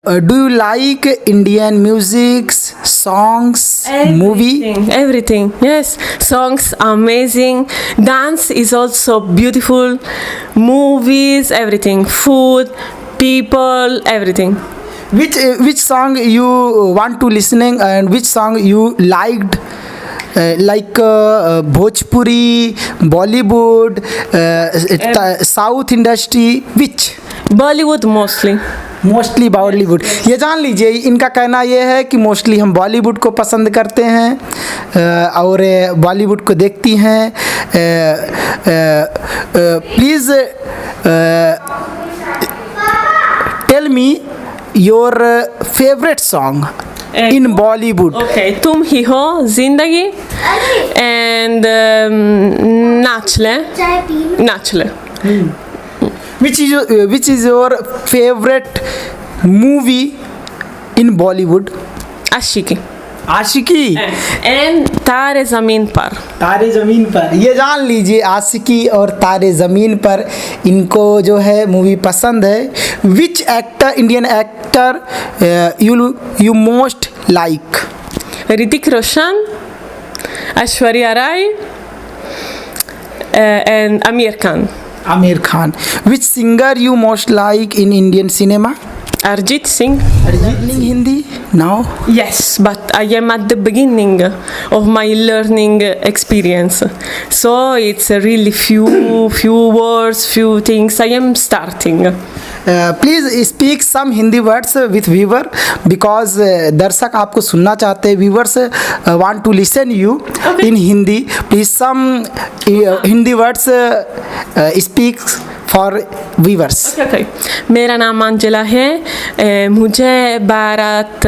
Do you like Indian music, songs, movie? Everything. Yes, songs amazing. Dance is also beautiful. Movies, everything. Food, people, everything. Which song you want to listening and which song you liked? Bhojpuri, Bollywood, South industry, which? Bollywood mostly. Mostly Bollywood. ये जान लीजिए, इनका कहना ये है कि mostly हम बॉलीवुड को पसंद करते हैं और बॉलीवुड को देखती हैं। Please tell me your favourite song in Bollywood. Okay, तुम ही हो जिंदगी and नाच ले। Which is your favorite movie in Bollywood? Aashiqui Aashiqui and तारे ज़मीन पर। तारे ज़मीन पर। ये जान लीजिए, आशिकी और तारे ज़मीन पर इनको जो है मूवी पसंद है। Which actor, Indian actor you most like? Hrithik Roshan, Aishwarya Rai and Aamir Khan. Amir Khan. Which singer you most like in Indian cinema? Arjit Singh. Arjit Singh Hindi now? Yes, but I am at the beginning of my learning experience. So it's a really few words, few things I am starting. Please speak some Hindi words with viewer because दर्शक आपको सुनना चाहते हैं। viewers want to listen you in Hindi. Please some Hindi words speak for viewers. Okay. मेरा नाम अंजला है। मुझे भारत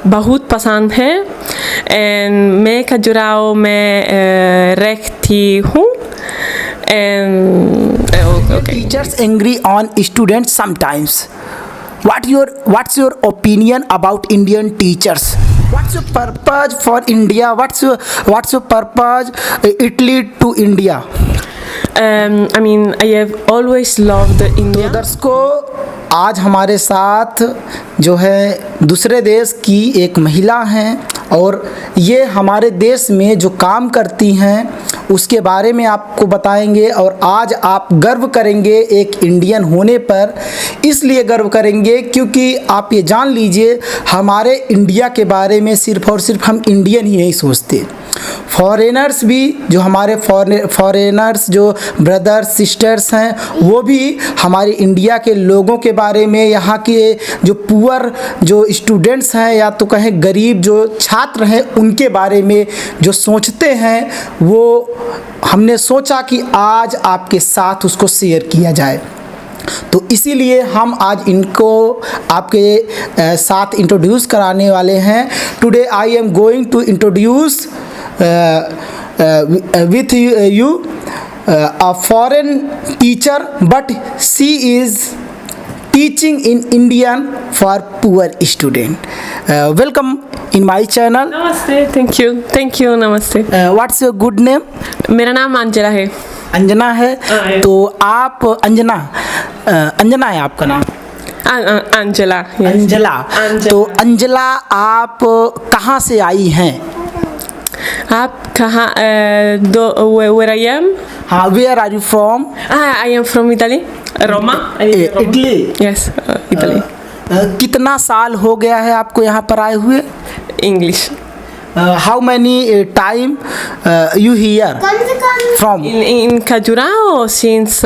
बहुत पसंद है and मैं खजुराहो में रहती हूँ। Okay. Teachers angry on students sometimes. What's your opinion about Indian teachers? What's your purpose for India? What's your purpose Italy to India? I mean, I have always loved India. तो दर्शकों, आज हमारे साथ जो है दूसरे देश की एक महिला हैं और ये हमारे देश में जो काम करती हैं उसके बारे में आपको बताएंगे। और आज आप गर्व करेंगे एक इंडियन होने पर। इसलिए गर्व करेंगे क्योंकि आप ये जान लीजिए, हमारे इंडिया के बारे में सिर्फ और सिर्फ हम इंडियन ही नहीं सोचते, फॉरेनर्स भी, जो हमारे फॉरेनर्स जो ब्रदर्स सिस्टर्स हैं, वो भी हमारे इंडिया के लोगों के बारे में, यहाँ के जो पुअर जो स्टूडेंट्स हैं या तो कहें गरीब जो छात्र हैं, उनके बारे में जो सोचते हैं, वो हमने सोचा कि आज आपके साथ उसको शेयर किया जाए। तो इसीलिए हम आज इनको आपके साथ इंट्रोड्यूस कराने वाले हैं। Today I am going to introduce with you a foreign teacher, but she is teaching in Indian for poor student. Welcome in my channel. Namaste. Thank you. Namaste. What's your good name? मेरा नाम अंजना है। अंजना है। तो आप अंजना है आपका नाम? अंजला। अंजला। तो अंजला, आप कहाँ से आई हैं? आप कहाँ? Where I am? हाँ, where are you from? I am from Italy. Roma. Italy. Yes, Italy. कितना साल हो गया है आपको यहाँ पर आए हुए? English. How many time you here from? In Khajuraho since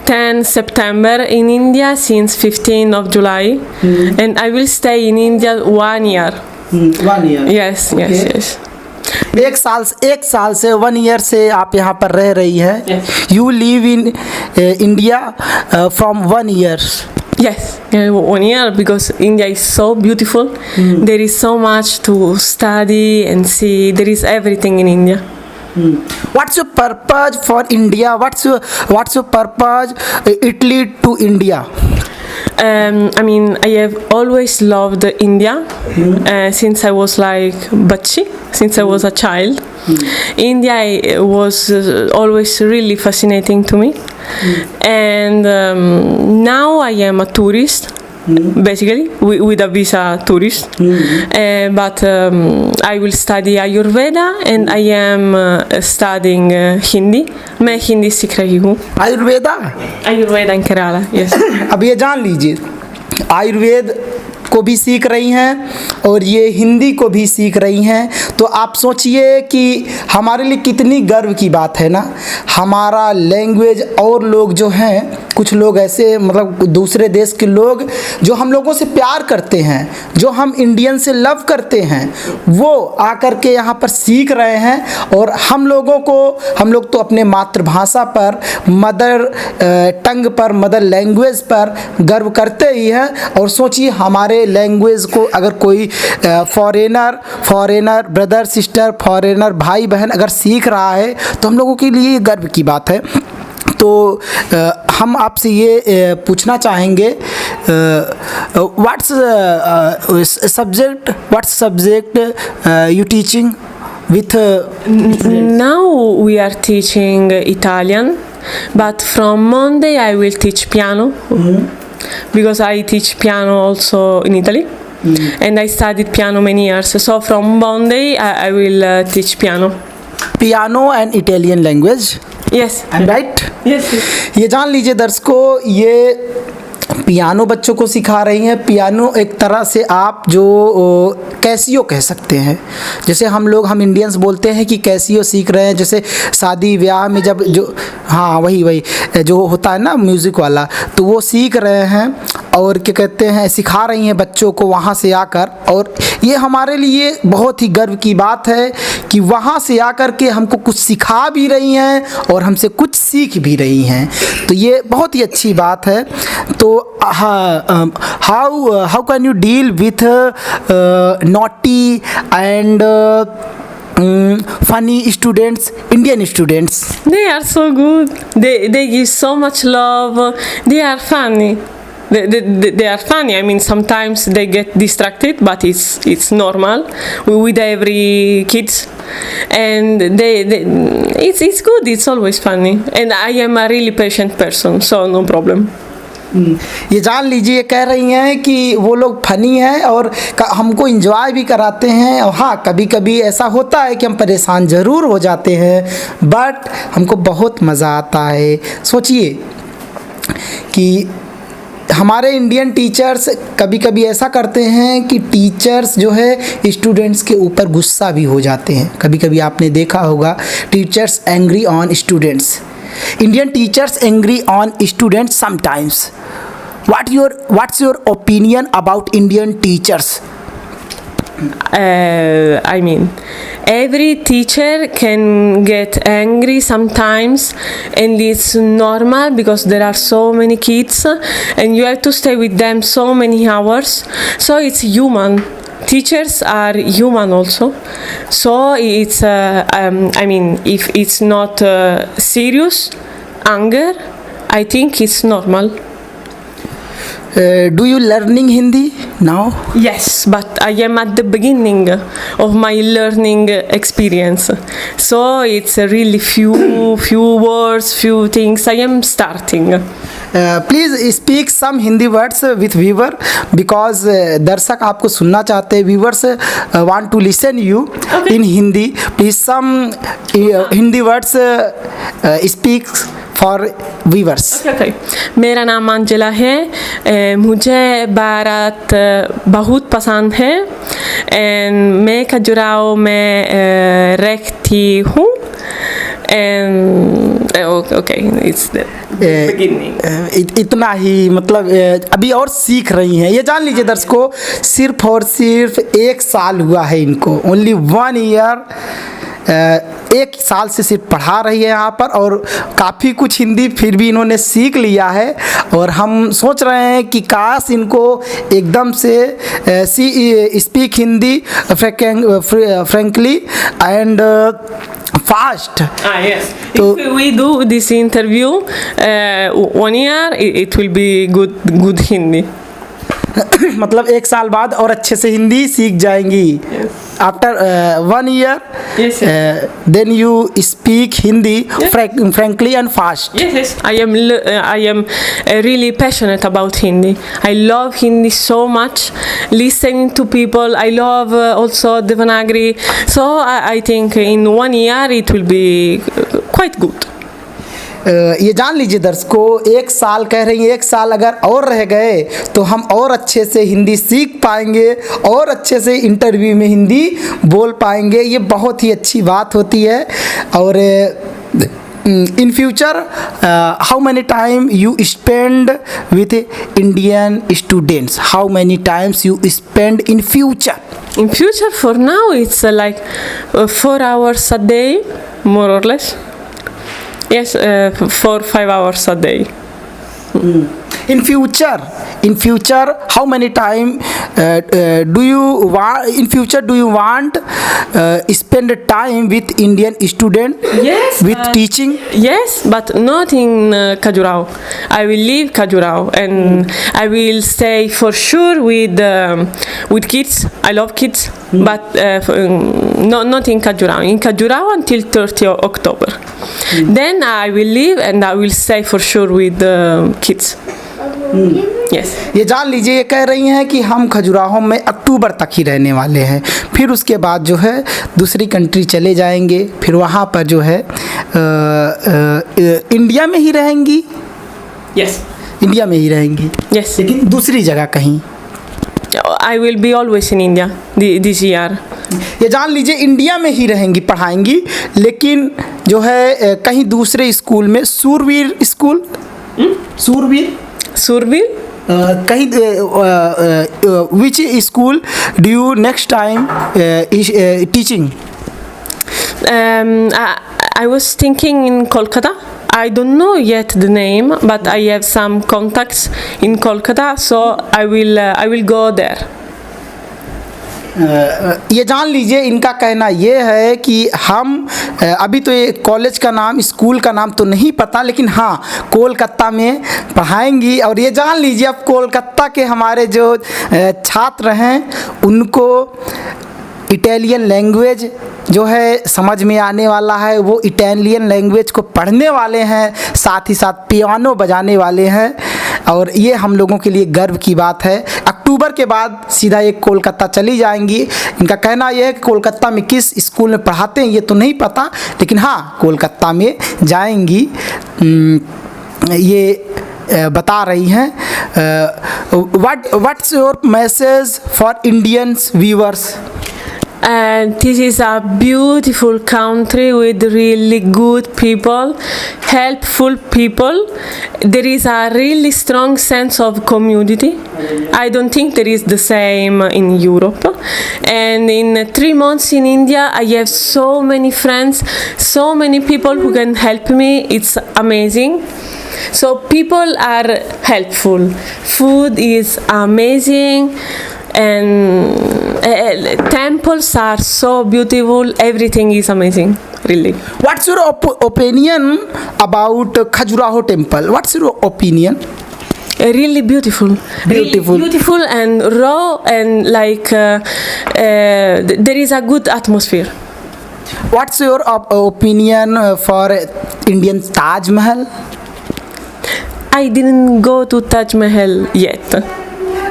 10 September, in India since 15 of July, and I will stay in India 1 year. 1 year. Yes. एक साल से 1 year से आप यहाँ पर रह रही है। Yes. You live in India from 1 year. Yes, 1 year because India is so beautiful. There is so much to study and see. There is everything in India. What's your purpose for India? What's your purpose Italy to India? I mean, I have always loved India since I was like bachi, since I was a child. India was always really fascinating to me. And now I am a tourist. basically, with a visa tourist. But I will study Ayurveda and I am studying Hindi. मैं हिंदी सीख रही हूँ. Ayurveda in Kerala, yes. अब ये जान लीजिए, आयुर्वेद को भी सीख रही हैं और ये हिंदी को भी सीख रही हैं. तो आप सोचिए कि हमारे लिए कितनी गर्व की बात है ना. हमारा लैंग्वेज और लोग जो हैं, कुछ लोग ऐसे मतलब दूसरे देश के लोग जो हम लोगों से प्यार करते हैं, जो हम इंडियन से लव करते हैं, वो आकर के यहाँ पर सीख रहे हैं. और हम लोग तो अपने मातृभाषा पर, मदर टंग पर, मदर लैंग्वेज पर गर्व करते ही हैं. और सोचिए हमारे लैंग्वेज को अगर कोई फॉरेनर ब्रदर सिस्टर, फॉरेनर भाई बहन अगर सीख रहा है तो हम लोगों के लिए गर्व की बात है. तो हम आपसे ये पूछना चाहेंगे, what's subject you teaching with. Now we are teaching Italian, but from Monday I will teach piano. Because I teach piano also in Italy, and I studied piano many years. So from Monday I will teach piano. Piano and Italian language. Yes. I'm right? Yes. ये जान लीजिए दर्शकों, ये piano बच्चों को सिखा रही हैं. पियानो एक तरह से आप जो कैसियो कह सकते हैं. जैसे हम इंडियंस बोलते हैं कि कैसियो सीख रहे हैं. जैसे शादी ब्याह में जब जो, हाँ वही जो होता है ना म्यूज़िक वाला, तो वो सीख रहे हैं और क्या कहते हैं, सिखा रही हैं बच्चों को वहाँ से आकर. और ये हमारे लिए बहुत ही गर्व की बात है कि वहाँ से आकर के हमको कुछ सिखा भी रही हैं और हमसे कुछ सीख भी रही हैं. तो ये बहुत ही अच्छी बात है. तो how can you deal with naughty and funny students, Indian students? They are so good. They give so much love. They are funny. They are funny. I mean, sometimes they get distracted, but it's normal with every kids. And it's good. It's always funny. And I am a really patient person, so no problem. ये जान लीजिए, कह रही हैं कि वो लोग funny हैं और हमको इंजॉय भी कराते हैं. और हाँ, कभी कभी ऐसा होता है कि हम परेशान ज़रूर हो जाते हैं, बट हमको बहुत मज़ा आता है. सोचिए कि हमारे इंडियन टीचर्स कभी कभी ऐसा करते हैं कि टीचर्स जो है स्टूडेंट्स के ऊपर गुस्सा भी हो जाते हैं. कभी कभी आपने देखा होगा, teachers angry on students. Indian teachers angry on students sometimes. What's your opinion about Indian teachers? I mean, every teacher can get angry sometimes, and it's normal because there are so many kids and you have to stay with them so many hours. So it's human. Teachers are human also. So it's I mean, if it's not serious anger, I think it's normal. Do you learning Hindi now? Yes, but I am at the beginning of my learning experience. So it's really few words, few things. I am starting. Please speak some Hindi words with viewer, because दर्शक आपको सुनना चाहते हैं. Viewers want to listen you in Hindi. Please some Hindi words speak for viewers. Okay. मेरा नाम अंजला है. मुझे भारत बहुत पसंद है. मैं खजुराहो में रहती हूँ. Okay, it's the beginning. इतना ही, मतलब अभी और सीख रही हैं. ये जान लीजिए दर्शकों, सिर्फ और सिर्फ 1 साल हुआ है इनको. Only 1 year. 1 साल से सिर्फ पढ़ा रही है यहाँ पर, और काफ़ी कुछ हिंदी फिर भी इन्होंने सीख लिया है. और हम सोच रहे हैं कि काश इनको एकदम से speak Hindi frankly and fast. Yes. If we do this interview 1 year, it will be good Hindi. मतलब 1 साल बाद और अच्छे से हिंदी सीख जाएंगी। After 1 year Yes, then you speak Hindi frankly and fast. Yes. I am really passionate about Hindi. I love Hindi so much. Listening to people, I love also Devanagari. So I think in 1 year it will be quite good. ये जान लीजिए दर्शकों, 1 साल कह रही हैं, 1 साल अगर और रह गए तो हम और अच्छे से हिंदी सीख पाएंगे और अच्छे से इंटरव्यू में हिंदी बोल पाएंगे। ये बहुत ही अच्छी बात होती है। और in future how many time you spend with Indian students, how many times you spend in future? In future, for now, it's like 4 hours a day, more or less. Yes, 4-5 hours a day. In future, how many time do you want? In future, do you want spend time with Indian student? Yes. With teaching? Yes, but not in Khajuraho. I will leave Khajuraho and I will stay for sure with kids. I love kids, but not in Khajuraho. In Khajuraho until 30 October. Then I will leave and I will stay for sure with kids. Yes. ये जान लीजिए, ये कह रही हैं कि हम खजुराहो में अक्टूबर तक ही रहने वाले हैं, फिर उसके बाद जो है दूसरी कंट्री चले जाएंगे, फिर वहाँ पर जो है इंडिया में ही रहेंगी। Yes. इंडिया में ही रहेंगी। Yes. लेकिन दूसरी जगह कहीं। I will be always in India this year. ये जान लीजिए, इंडिया में ही रहेंगी, पढ़ाएंगी, लेकिन जो है कहीं दूसरे स्कूल में, सूरवीर स्कूल, Surville? कहीं which school do you next time teaching? I was thinking in Kolkata. I don't know yet the name, but I have some contacts in Kolkata, so I will go there. ये जान लीजिए, इनका कहना ये है कि हम अभी तो ये कॉलेज का नाम, स्कूल का नाम तो नहीं पता, लेकिन हाँ कोलकाता में पढ़ाएंगी। और ये जान लीजिए, अब कोलकाता के हमारे जो छात्र हैं उनको इटालियन लैंग्वेज जो है समझ में आने वाला है, वो इटालियन लैंग्वेज को पढ़ने वाले हैं, साथ ही साथ पियानो बजाने वाले हैं। और ये हम लोगों के लिए गर्व की बात है। अक्टूबर के बाद सीधा ये कोलकाता चली जाएंगी। इनका कहना यह है कि कोलकाता में किस स्कूल में पढ़ाते हैं ये तो नहीं पता, लेकिन हाँ कोलकाता में जाएंगी, ये बता रही हैं। What's your message for Indians viewers? And this is a beautiful country with really good people, helpful people. There is a really strong sense of community. I don't think there is the same in Europe. And in 3 months in India, I have so many friends, so many people who can help me. It's amazing. So people are helpful. Food is amazing. And temples are so beautiful. Everything is amazing, really. What's your opinion about Khajuraho temple? What's your opinion? Really beautiful. Really beautiful and raw, and like there is a good atmosphere. What's your opinion for Indian Taj Mahal? I didn't go to Taj Mahal yet.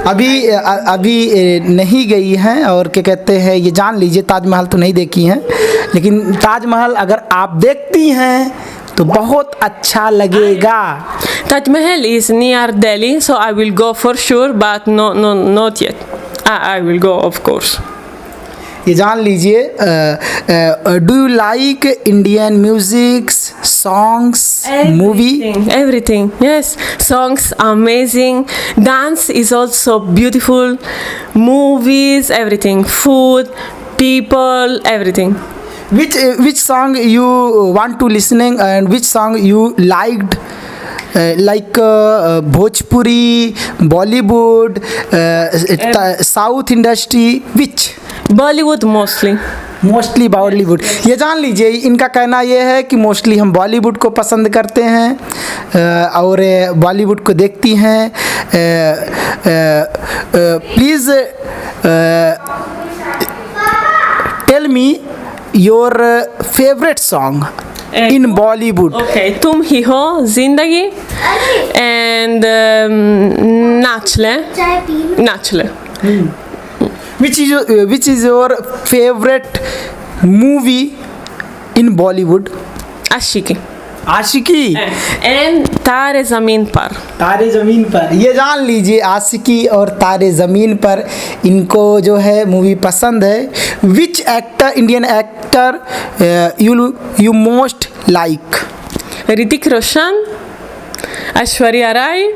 अभी नहीं गई हैं, और क्या कहते हैं, ये जान लीजिए ताजमहल तो नहीं देखी हैं, लेकिन ताजमहल अगर आप देखती हैं तो बहुत अच्छा लगेगा। Taj Mahal is near Delhi, so I will go for sure, but not yet. I will go, of course. ये जान लीजिए, do you like Indian music, songs, movie? Everything, yes. Songs amazing. Dance is also beautiful. Movies, everything. Food, people, everything. Which song you want to listening, and which song you liked? Like Bhojpuri, Bollywood, South industry, which? Bollywood mostly. Mostly Bollywood. ये जान लीजिए, इनका कहना ये है कि mostly हम बॉलीवुड को पसंद करते हैं और बॉलीवुड को देखती हैं। Please tell me your favourite song in Bollywood. Okay, तुम ही हो जिंदगी and नाच ले। Which is your favorite movie in Bollywood? Aashiqui Aashiqui and तारे ज़मीन पर। तारे ज़मीन पर, ये जान लीजिए आशिकी और तारे ज़मीन पर इनको जो है मूवी पसंद है। Which actor, Indian actor you most like? Hrithik Roshan, Aishwarya Rai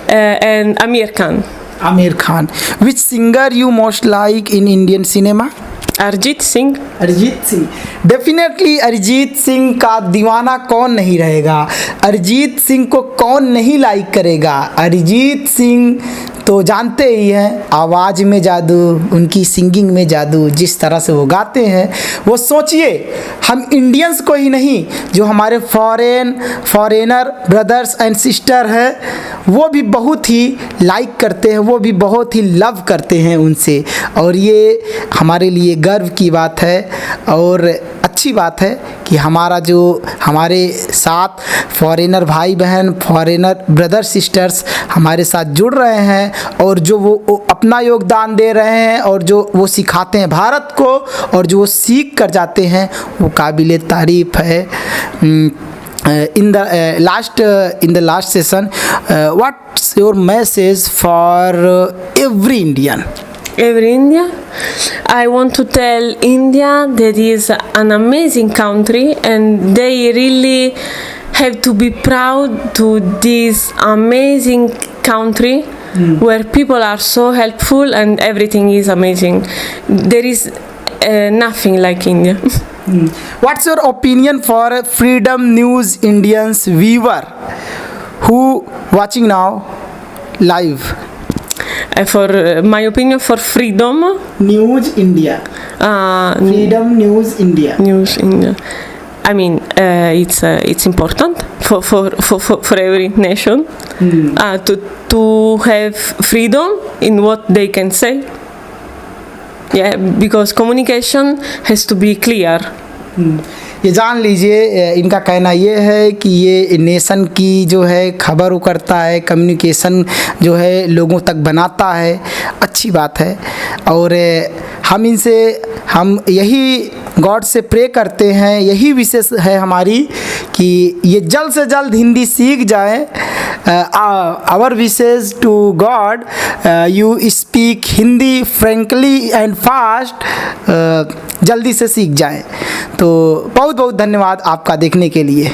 and Aamir Khan. Aamir Khan. Which singer you most like in Indian cinema? Arijit Singh. Arijit Singh, definitely Arijit Singh का दीवाना कौन नहीं रहेगा, अरिजीत सिंह को कौन नहीं लाइक करेगा। अरिजीत सिंह तो जानते ही हैं, आवाज़ में जादू, उनकी सिंगिंग में जादू, जिस तरह से वो गाते हैं, वो सोचिए हम इंडियंस को ही नहीं, जो हमारे फॉरेनर ब्रदर्स एंड सिस्टर हैं, वो भी बहुत ही लाइक करते हैं, वो भी बहुत ही लव करते हैं उनसे। और ये हमारे लिए गर्व की बात है और अच्छी बात है कि हमारे साथ फॉरेनर भाई बहन, फॉरेनर ब्रदर सिस्टर्स हमारे साथ जुड़ रहे हैं और जो वो अपना योगदान दे रहे हैं और जो वो सिखाते हैं भारत को और जो वो सीख कर जाते हैं, वो काबिल तारीफ़ है। In the last session, what's your message for every Indian? Every India, I want to tell India that is an amazing country and they really have to be proud to this amazing country where people are so helpful and everything is amazing. There is nothing like India. What's your opinion for Freedom News Indians viewer who watching now live? For my opinion for Freedom News India. Freedom News India. News India. I mean, it's important for every nation to have freedom in what they can say. Yeah, because communication has to be clear. ये जान लीजिए, इनका कहना ये है कि ये nation की जो है खबर करता है, कम्युनिकेशन जो है लोगों तक बनाता है, अच्छी बात है। और हम यही गॉड से प्रे करते हैं, यही विशेष है हमारी कि ये जल्द से जल्द हिंदी सीख जाए। Our wishes to God you speak Hindi frankly and fast, जल्दी से सीख जाएं। तो बहुत बहुत धन्यवाद आपका देखने के लिए।